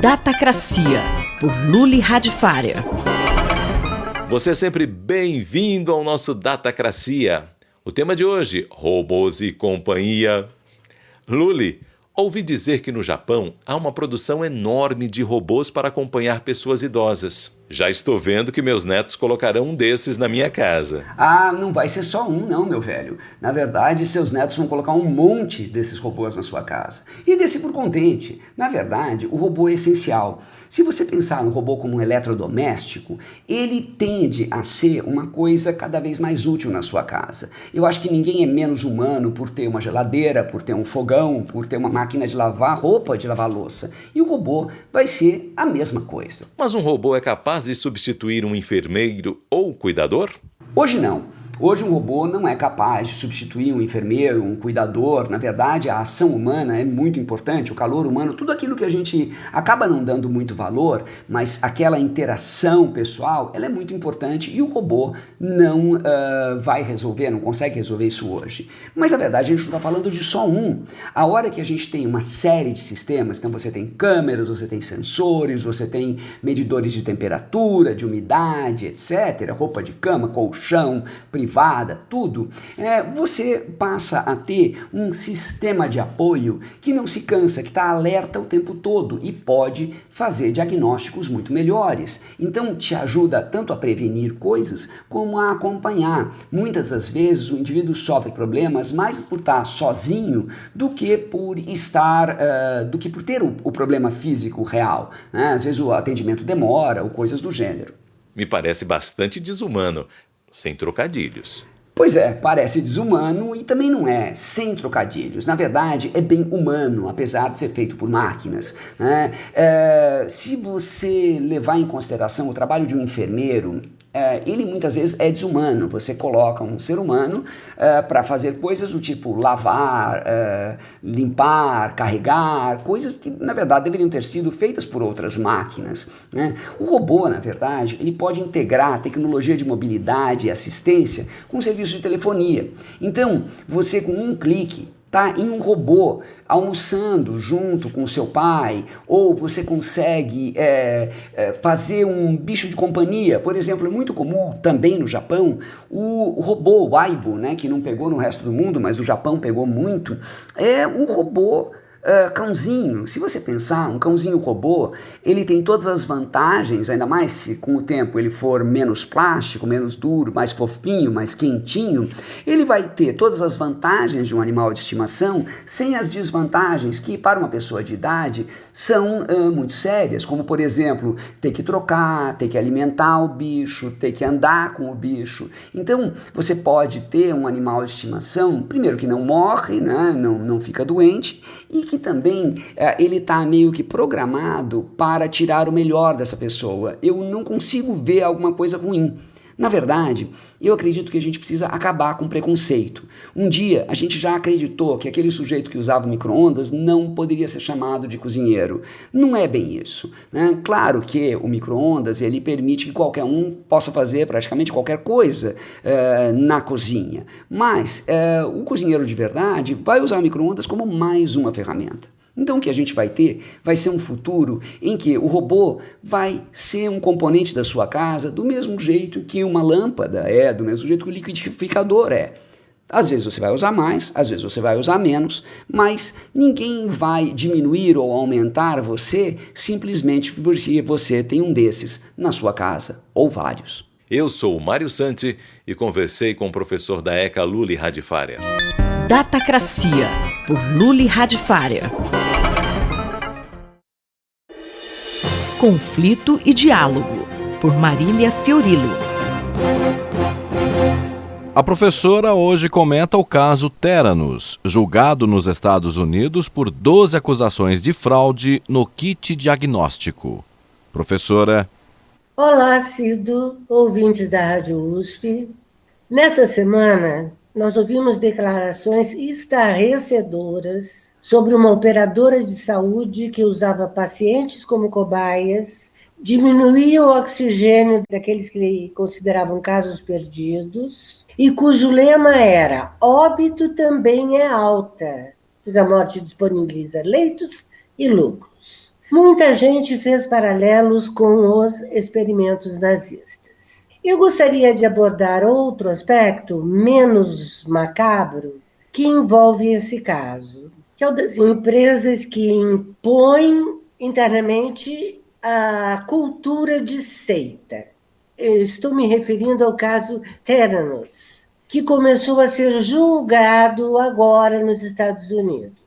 Datacracia, por Luli Radifária. Você é sempre bem-vindo ao nosso Datacracia. O tema de hoje, robôs e companhia. Luli, ouvi dizer que no Japão há uma produção enorme de robôs para acompanhar pessoas idosas. Já estou vendo que meus netos colocarão um desses na minha casa. Ah, não vai ser só um não, meu velho. Na verdade, seus netos vão colocar um monte desses robôs na sua casa. E desse por contente. Na verdade, o robô é essencial. Se você pensar no robô como um eletrodoméstico, ele tende a ser uma coisa cada vez mais útil na sua casa. Eu acho que ninguém é menos humano por ter uma geladeira, por ter um fogão, por ter uma máquina de lavar roupa, de lavar louça. E o robô vai ser a mesma coisa. Mas um robô é capaz de substituir um enfermeiro ou cuidador? Hoje não. Hoje um robô não é capaz de substituir um enfermeiro, um cuidador. Na verdade, a ação humana é muito importante, o calor humano, tudo aquilo que a gente acaba não dando muito valor, mas aquela interação pessoal, ela é muito importante e o robô não vai resolver, não consegue resolver isso hoje. Mas na verdade a gente não está falando de só um. A hora que a gente tem uma série de sistemas, então você tem câmeras, você tem sensores, você tem medidores de temperatura, de umidade, etc., roupa de cama, colchão, privada, tudo, você passa a ter um sistema de apoio que não se cansa, que está alerta o tempo todo e pode fazer diagnósticos muito melhores. Então, te ajuda tanto a prevenir coisas como a acompanhar. Muitas das vezes o indivíduo sofre problemas mais por estar sozinho do que por ter o problema físico real, né? Às vezes o atendimento demora ou coisas do gênero. Me parece bastante desumano. Sem trocadilhos. Pois é, parece desumano e também não é, sem trocadilhos. Na verdade, é bem humano, apesar de ser feito por máquinas, né? Se você levar em consideração o trabalho de um enfermeiro, ele muitas vezes é desumano. Você coloca um ser humano para fazer coisas do tipo lavar, limpar, carregar, coisas que na verdade deveriam ter sido feitas por outras máquinas, né? O robô, na verdade, ele pode integrar a tecnologia de mobilidade e assistência com o serviço de telefonia. Então, você com um clique está em um robô almoçando junto com o seu pai, ou você consegue fazer um bicho de companhia. Por exemplo, é muito comum também no Japão o robô o Aibo, né, que não pegou no resto do mundo, mas o Japão pegou muito, é um robô cãozinho. Se você pensar, um cãozinho robô, ele tem todas as vantagens, ainda mais se com o tempo ele for menos plástico, menos duro, mais fofinho, mais quentinho, ele vai ter todas as vantagens de um animal de estimação, sem as desvantagens que para uma pessoa de idade são muito sérias, como por exemplo, ter que trocar, ter que alimentar o bicho, ter que andar com o bicho. Então, você pode ter um animal de estimação, primeiro que não morre, né, não fica doente, e que também ele está meio que programado para tirar o melhor dessa pessoa. Eu não consigo ver alguma coisa ruim. Na verdade, eu acredito que a gente precisa acabar com o preconceito. Um dia a gente já acreditou que aquele sujeito que usava micro-ondas não poderia ser chamado de cozinheiro. Não é bem isso, né? Claro que o micro-ondas ele permite que qualquer um possa fazer praticamente qualquer coisa na cozinha. Mas o cozinheiro de verdade vai usar o micro-ondas como mais uma ferramenta. Então o que a gente vai ter vai ser um futuro em que o robô vai ser um componente da sua casa do mesmo jeito que uma lâmpada é, do mesmo jeito que o liquidificador é. Às vezes você vai usar mais, às vezes você vai usar menos, mas ninguém vai diminuir ou aumentar você simplesmente porque você tem um desses na sua casa, ou vários. Eu sou o Mário Santi e conversei com o professor da ECA Luli Radifária. Datacracia, por Luli Radifária. Conflito e Diálogo, por Marília Fiorilo. A professora hoje comenta o caso Theranos, julgado nos Estados Unidos por 12 acusações de fraude no kit diagnóstico. Professora. Olá, Cido, ouvintes da Rádio USP. Nessa semana, nós ouvimos declarações estarrecedoras sobre uma operadora de saúde que usava pacientes como cobaias, diminuía o oxigênio daqueles que consideravam casos perdidos e cujo lema era: óbito também é alta, pois a morte disponibiliza leitos e lucros. Muita gente fez paralelos com os experimentos nazistas. Eu gostaria de abordar outro aspecto menos macabro que envolve esse caso, que é o das empresas que impõem internamente a cultura de seita. Eu estou me referindo ao caso Theranos, que começou a ser julgado agora nos Estados Unidos.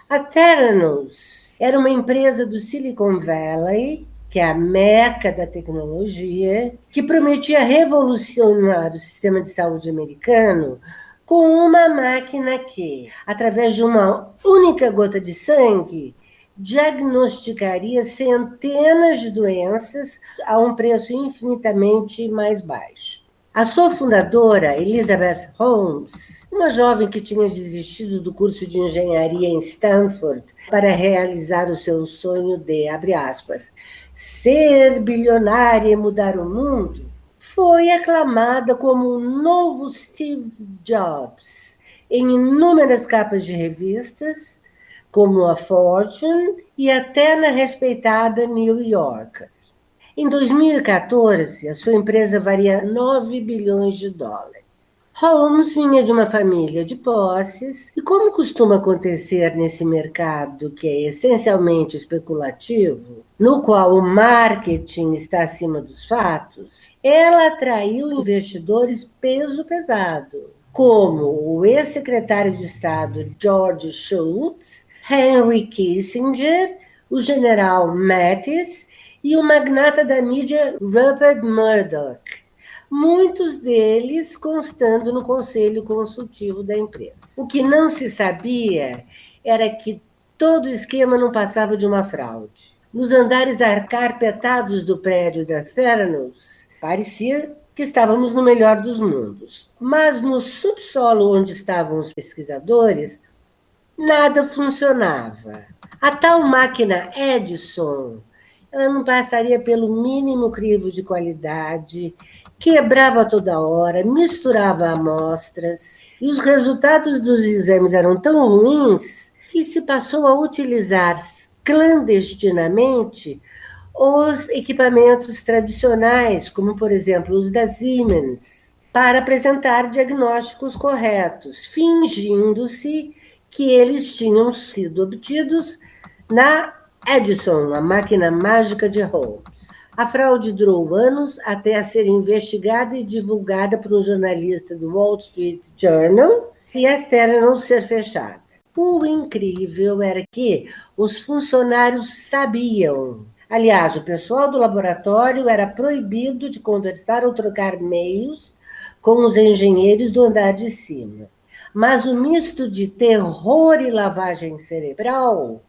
A Theranos era uma empresa do Silicon Valley, que é a meca da tecnologia, que prometia revolucionar o sistema de saúde americano com uma máquina que, através de uma única gota de sangue, diagnosticaria centenas de doenças a um preço infinitamente mais baixo. A sua fundadora, Elizabeth Holmes, uma jovem que tinha desistido do curso de engenharia em Stanford para realizar o seu sonho de, abre aspas, ser bilionária e mudar o mundo, foi aclamada como um novo Steve Jobs em inúmeras capas de revistas, como a Fortune e até na respeitada New Yorker. Em 2014, a sua empresa valia 9 bilhões de dólares. Holmes vinha de uma família de posses e, como costuma acontecer nesse mercado que é essencialmente especulativo, no qual o marketing está acima dos fatos, ela atraiu investidores peso pesado, como o ex-secretário de Estado George Shultz, Henry Kissinger, o general Mattis e o magnata da mídia Rupert Murdoch, muitos deles constando no conselho consultivo da empresa. O que não se sabia era que todo o esquema não passava de uma fraude. Nos andares arcarpetados do prédio da Theranos, parecia que estávamos no melhor dos mundos. Mas no subsolo onde estavam os pesquisadores, nada funcionava. A tal máquina Edison, ela não passaria pelo mínimo crivo de qualidade, quebrava toda hora, misturava amostras, e os resultados dos exames eram tão ruins que se passou a utilizar clandestinamente os equipamentos tradicionais, como, por exemplo, os da Siemens, para apresentar diagnósticos corretos, fingindo-se que eles tinham sido obtidos na Edison, a máquina mágica de Holmes. A fraude durou anos até a ser investigada e divulgada por um jornalista do Wall Street Journal e até não ser fechada. O incrível era que os funcionários sabiam. Aliás, o pessoal do laboratório era proibido de conversar ou trocar e-mails com os engenheiros do andar de cima. Mas o misto de terror e lavagem cerebral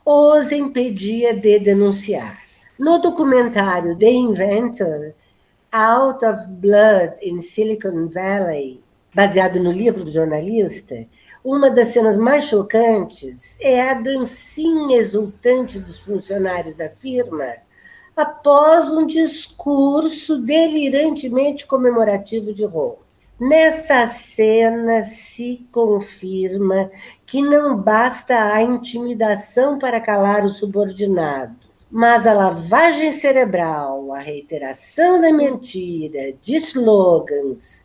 os impedia de denunciar. No documentário The Inventor, Out of Blood in Silicon Valley, baseado no livro do jornalista, uma das cenas mais chocantes é a dancinha exultante dos funcionários da firma após um discurso delirantemente comemorativo de Holmes. Nessa cena se confirma que não basta a intimidação para calar o subordinado, mas a lavagem cerebral, a reiteração da mentira, de slogans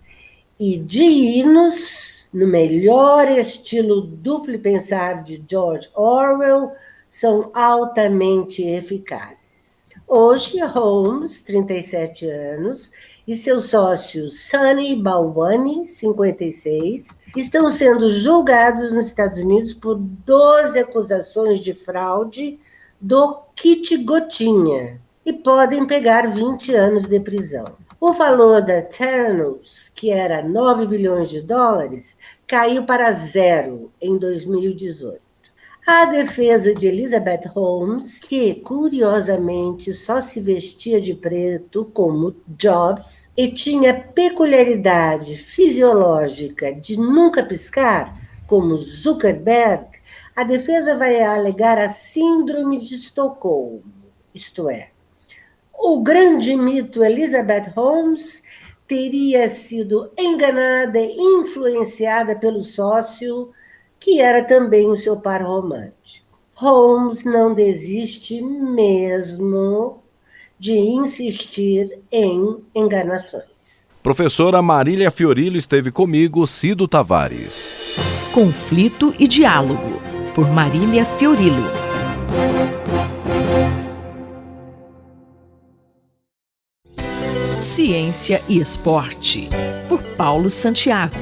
e de hinos, no melhor estilo duplo pensar de George Orwell, são altamente eficazes. Hoje, Holmes, 37 anos, e seu sócio Sunny Balwani, 56, estão sendo julgados nos Estados Unidos por 12 acusações de fraude do kit gotinha e podem pegar 20 anos de prisão. O valor da Theranos, que era 9 bilhões de dólares, caiu para zero em 2018. A defesa de Elizabeth Holmes, que curiosamente só se vestia de preto como Jobs e tinha peculiaridade fisiológica de nunca piscar, como Zuckerberg, a defesa vai alegar a síndrome de Estocolmo, isto é, o grande mito Elizabeth Holmes teria sido enganada e influenciada pelo sócio, que era também o seu par romântico. Holmes não desiste mesmo de insistir em enganações. Professora Marília Fiorillo esteve comigo, Cido Tavares. Conflito e Diálogo, por Marília Fiorillo. Ciência e Esporte, por Paulo Santiago.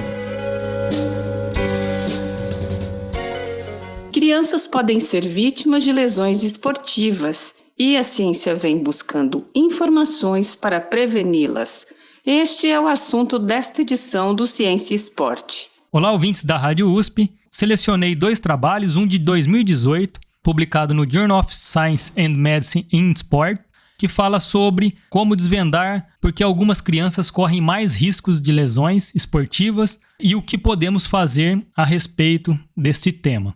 Crianças podem ser vítimas de lesões esportivas e a ciência vem buscando informações para preveni-las. Este é o assunto desta edição do Ciência e Esporte. Olá, ouvintes da Rádio USP. Selecionei 2 trabalhos, um de 2018, publicado no Journal of Science and Medicine in Sport, que fala sobre como desvendar porque algumas crianças correm mais riscos de lesões esportivas e o que podemos fazer a respeito desse tema.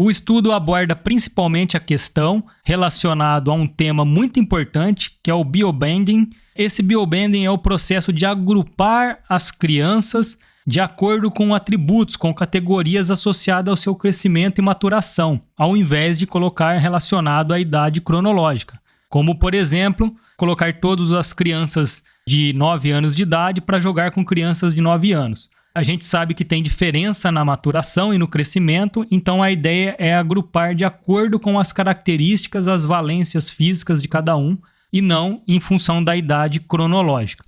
O estudo aborda principalmente a questão relacionada a um tema muito importante, que é o biobanding. Esse biobanding é o processo de agrupar as crianças de acordo com atributos, com categorias associadas ao seu crescimento e maturação, ao invés de colocar relacionado à idade cronológica. Como, por exemplo, colocar todas as crianças de 9 anos de idade para jogar com crianças de 9 anos. A gente sabe que tem diferença na maturação e no crescimento, então a ideia é agrupar de acordo com as características, as valências físicas de cada um, e não em função da idade cronológica.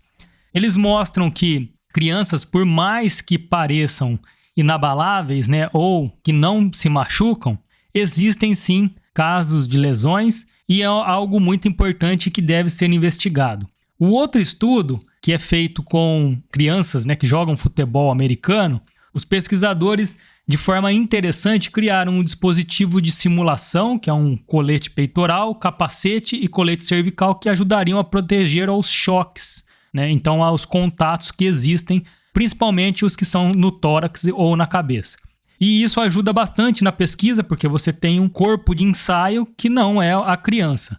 Eles mostram que crianças, por mais que pareçam inabaláveis, ou que não se machucam, existem sim casos de lesões e é algo muito importante que deve ser investigado. O outro estudo, que é feito com crianças que jogam futebol americano, os pesquisadores, de forma interessante, criaram um dispositivo de simulação, que é um colete peitoral, capacete e colete cervical, que ajudariam a proteger aos choques, então aos contatos que existem, principalmente os que são no tórax ou na cabeça. E isso ajuda bastante na pesquisa, porque você tem um corpo de ensaio que não é a criança.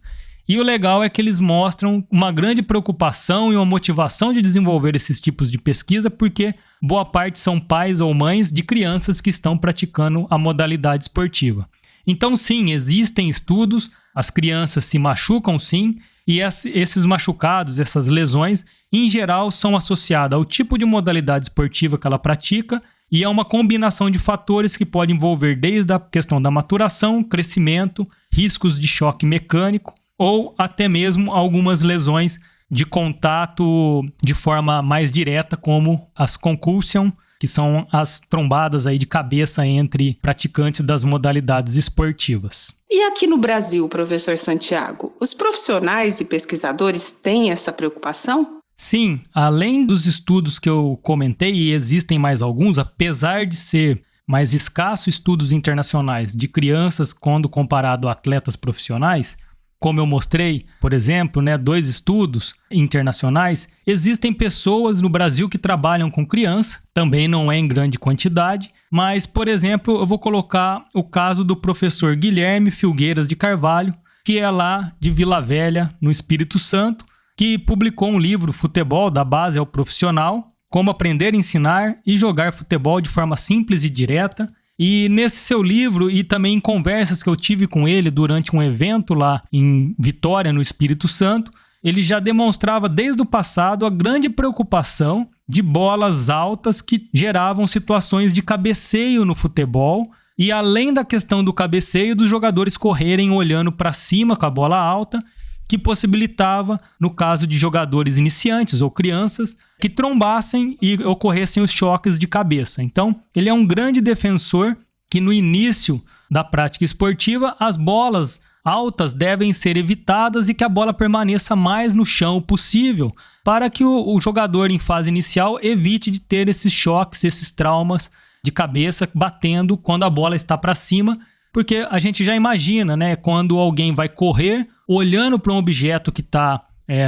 E o legal é que eles mostram uma grande preocupação e uma motivação de desenvolver esses tipos de pesquisa, porque boa parte são pais ou mães de crianças que estão praticando a modalidade esportiva. Então, sim, existem estudos, as crianças se machucam sim, e esses machucados, essas lesões, em geral, são associadas ao tipo de modalidade esportiva que ela pratica e é uma combinação de fatores que pode envolver desde a questão da maturação, crescimento, riscos de choque mecânico, ou até mesmo algumas lesões de contato de forma mais direta, como as concussion, que são as trombadas aí de cabeça entre praticantes das modalidades esportivas. E aqui no Brasil, professor Santiago, os profissionais e pesquisadores têm essa preocupação? Sim, além dos estudos que eu comentei, e existem mais alguns, apesar de ser mais escasso estudos internacionais de crianças quando comparado a atletas profissionais, como eu mostrei, por exemplo, 2 estudos internacionais, existem pessoas no Brasil que trabalham com criança, também não é em grande quantidade, mas, por exemplo, eu vou colocar o caso do professor Guilherme Filgueiras de Carvalho, que é lá de Vila Velha, no Espírito Santo, que publicou um livro, Futebol, da Base ao Profissional, Como Aprender a Ensinar e Jogar Futebol de Forma Simples e Direta. E nesse seu livro e também em conversas que eu tive com ele durante um evento lá em Vitória, no Espírito Santo, ele já demonstrava desde o passado a grande preocupação de bolas altas que geravam situações de cabeceio no futebol e além da questão do cabeceio, dos jogadores correrem olhando para cima com a bola alta, que possibilitava, no caso de jogadores iniciantes ou crianças, que trombassem e ocorressem os choques de cabeça. Então, ele é um grande defensor que no início da prática esportiva, as bolas altas devem ser evitadas e que a bola permaneça mais no chão possível, para que o jogador em fase inicial evite de ter esses choques, esses traumas de cabeça batendo quando a bola está para cima, porque a gente já imagina, quando alguém vai correr, olhando para um objeto que está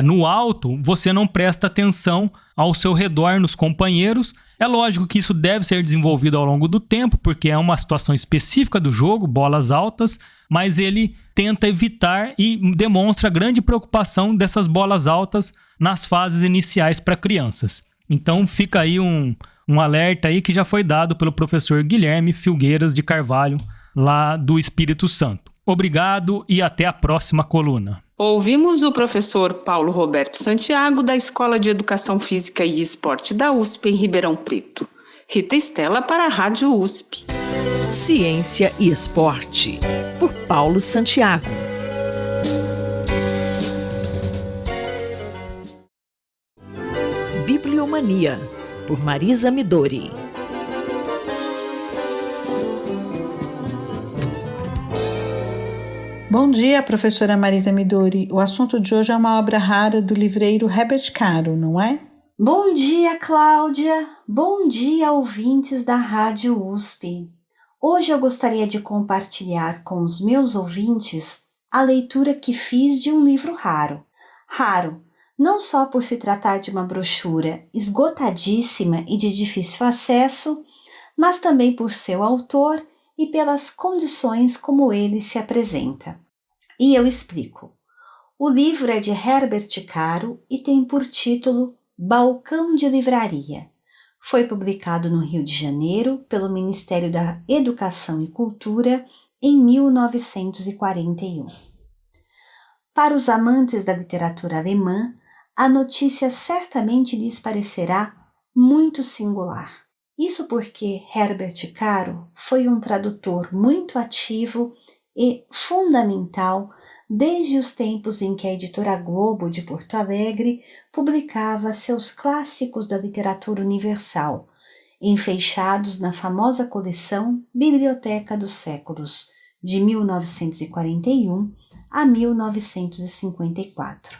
no alto, você não presta atenção ao seu redor, nos companheiros. É lógico que isso deve ser desenvolvido ao longo do tempo, porque é uma situação específica do jogo, bolas altas, mas ele tenta evitar e demonstra grande preocupação dessas bolas altas nas fases iniciais para crianças. Então fica aí um alerta aí que já foi dado pelo professor Guilherme Filgueiras de Carvalho, lá do Espírito Santo. Obrigado e até a próxima coluna. Ouvimos o professor Paulo Roberto Santiago, da Escola de Educação Física e Esporte da USP em Ribeirão Preto. Rita Estela para a Rádio USP. Ciência e Esporte, por Paulo Santiago. Bibliomania, por Marisa Midori. Bom dia, professora Marisa Midori. O assunto de hoje é uma obra rara do livreiro Herbert Caro, não é? Bom dia, Cláudia. Bom dia, ouvintes da Rádio USP. Hoje eu gostaria de compartilhar com os meus ouvintes a leitura que fiz de um livro raro. Raro, não só por se tratar de uma brochura esgotadíssima e de difícil acesso, mas também por seu autor e pelas condições como ele se apresenta. E eu explico. O livro é de Herbert Caro e tem por título Balcão de Livraria. Foi publicado no Rio de Janeiro pelo Ministério da Educação e Cultura em 1941. Para os amantes da literatura alemã, a notícia certamente lhes parecerá muito singular. Isso porque Herbert Caro foi um tradutor muito ativo e fundamental desde os tempos em que a editora Globo de Porto Alegre publicava seus clássicos da literatura universal, enfeixados na famosa coleção Biblioteca dos Séculos, de 1941 a 1954.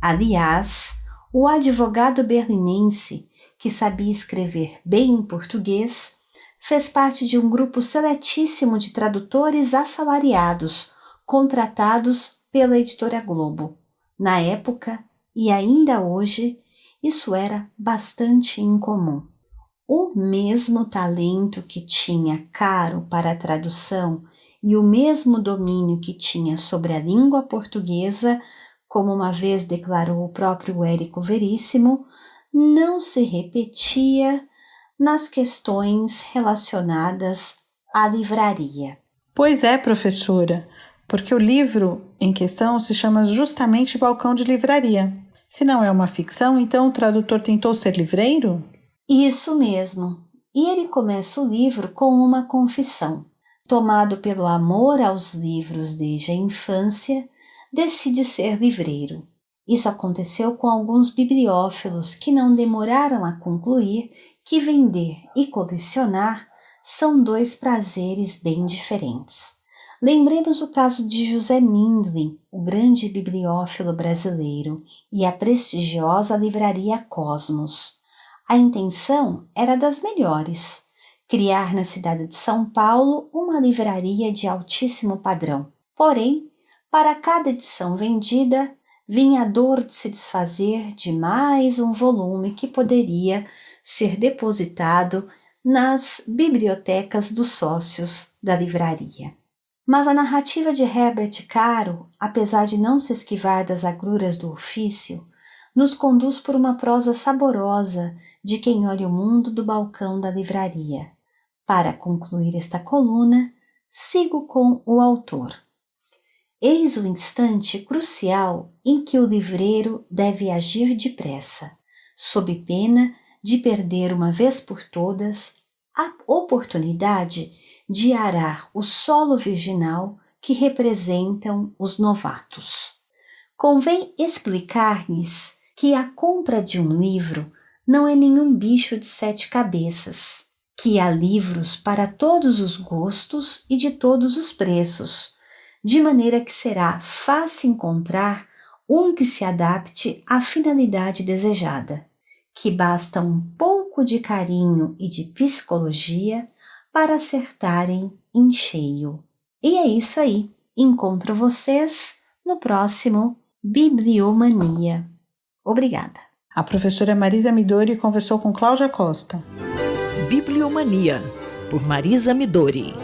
Aliás, o advogado berlinense, que sabia escrever bem em português, fez parte de um grupo seletíssimo de tradutores assalariados, contratados pela editora Globo. Na época, e ainda hoje, isso era bastante incomum. O mesmo talento que tinha Caro para a tradução e o mesmo domínio que tinha sobre a língua portuguesa, como uma vez declarou o próprio Érico Veríssimo, não se repetia nas questões relacionadas à livraria. Pois é, professora, porque o livro em questão se chama justamente Balcão de Livraria. Se não é uma ficção, então o tradutor tentou ser livreiro? Isso mesmo. E ele começa o livro com uma confissão. Tomado pelo amor aos livros desde a infância, decide ser livreiro. Isso aconteceu com alguns bibliófilos que não demoraram a concluir que vender e colecionar são dois prazeres bem diferentes. Lembremos o caso de José Mindlin, o grande bibliófilo brasileiro, e a prestigiosa livraria Cosmos. A intenção era das melhores, criar na cidade de São Paulo uma livraria de altíssimo padrão. Porém, para cada edição vendida, vinha a dor de se desfazer de mais um volume que poderia ser depositado nas bibliotecas dos sócios da livraria. Mas a narrativa de Herbert Caro, apesar de não se esquivar das agruras do ofício, nos conduz por uma prosa saborosa de quem olha o mundo do balcão da livraria. Para concluir esta coluna, sigo com o autor. Eis o instante crucial em que o livreiro deve agir depressa, sob pena de perder uma vez por todas a oportunidade de arar o solo virginal que representam os novatos. Convém explicar-lhes que a compra de um livro não é nenhum bicho de 7 cabeças, que há livros para todos os gostos e de todos os preços, de maneira que será fácil encontrar um que se adapte à finalidade desejada, que basta um pouco de carinho e de psicologia para acertarem em cheio. E é isso aí. Encontro vocês no próximo Bibliomania. Obrigada. A professora Marisa Midori conversou com Cláudia Costa. Bibliomania, por Marisa Midori.